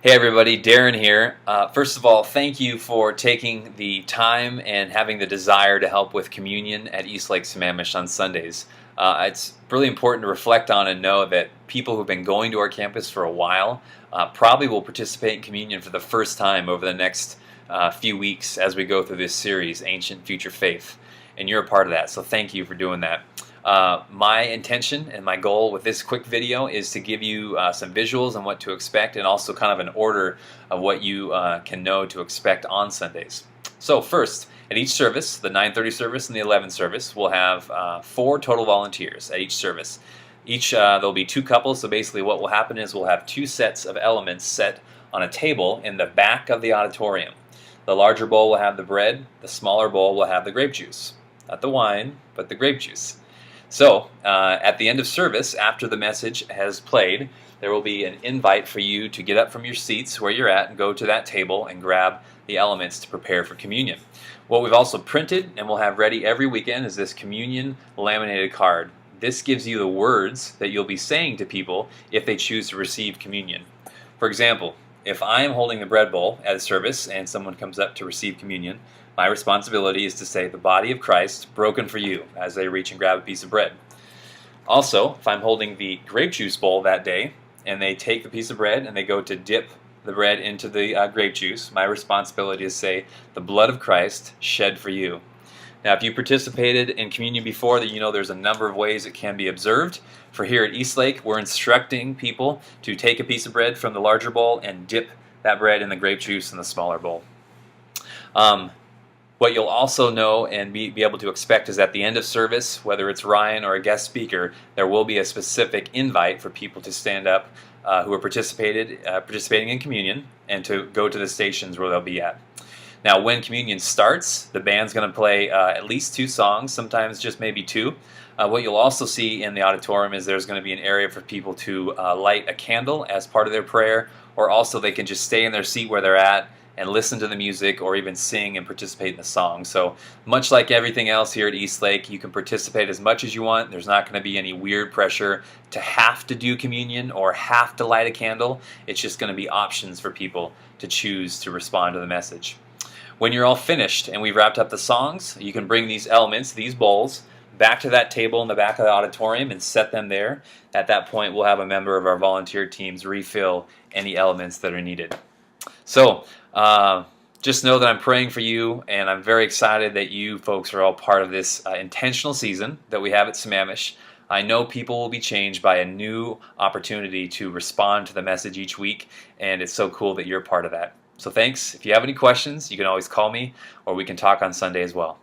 Hey everybody, Darren here. First of all, thank you for taking the time and having the desire to help with communion at Eastlake Sammamish on Sundays. It's really important to reflect on and know that people who've been going to our campus for a while probably will participate in communion for the first time over the next few weeks as we go through this series, Ancient Future Faith. And you're a part of that, so thank you for doing that. My intention and my goal with this quick video is to give you some visuals on what to expect and also kind of an order of what you can know to expect on Sundays. So first, at each service, the 9:30 service and the 11 service, we'll have 4 total volunteers at each service. There'll be 2 couples, so basically what will happen is we'll have 2 sets of elements set on a table in the back of the auditorium. The larger bowl will have the bread, the smaller bowl will have the grape juice. Not the wine, but the grape juice. So, at the end of service, after the message has played, there will be an invite for you to get up from your seats where you're at and go to that table and grab the elements to prepare for communion. What we've also printed and we'll have ready every weekend is this communion laminated card. This gives you the words that you'll be saying to people if they choose to receive communion. For example, if I am holding the bread bowl at a service and someone comes up to receive communion, my responsibility is to say the body of Christ broken for you as they reach and grab a piece of bread. Also, if I'm holding the grape juice bowl that day and they take the piece of bread and they go to dip the bread into the grape juice, my responsibility is to say the blood of Christ shed for you. Now, if you participated in communion before, that you know there's a number of ways it can be observed. For here at Eastlake, we're instructing people to take a piece of bread from the larger bowl and dip that bread in the grape juice in the smaller bowl. What you'll also know and be able to expect is at the end of service, whether it's Ryan or a guest speaker, there will be a specific invite for people to stand up who are participating in communion and to go to the stations where they'll be at. Now, when communion starts, the band's going to play at least 2 songs, sometimes just maybe 2. What you'll also see in the auditorium is there's going to be an area for people to light a candle as part of their prayer, or also they can just stay in their seat where they're at and listen to the music or even sing and participate in the song. So much like everything else here at Eastlake, you can participate as much as you want. There's not going to be any weird pressure to have to do communion or have to light a candle. It's just going to be options for people to choose to respond to the message. When you're all finished and we've wrapped up the songs, you can bring these elements, these bowls, back to that table in the back of the auditorium and set them there. At that point, we'll have a member of our volunteer teams refill any elements that are needed. So, just know that I'm praying for you, and I'm very excited that you folks are all part of this intentional season that we have at Sammamish. I know people will be changed by a new opportunity to respond to the message each week, and it's so cool that you're part of that. So thanks. If you have any questions, you can always call me, or we can talk on Sunday as well.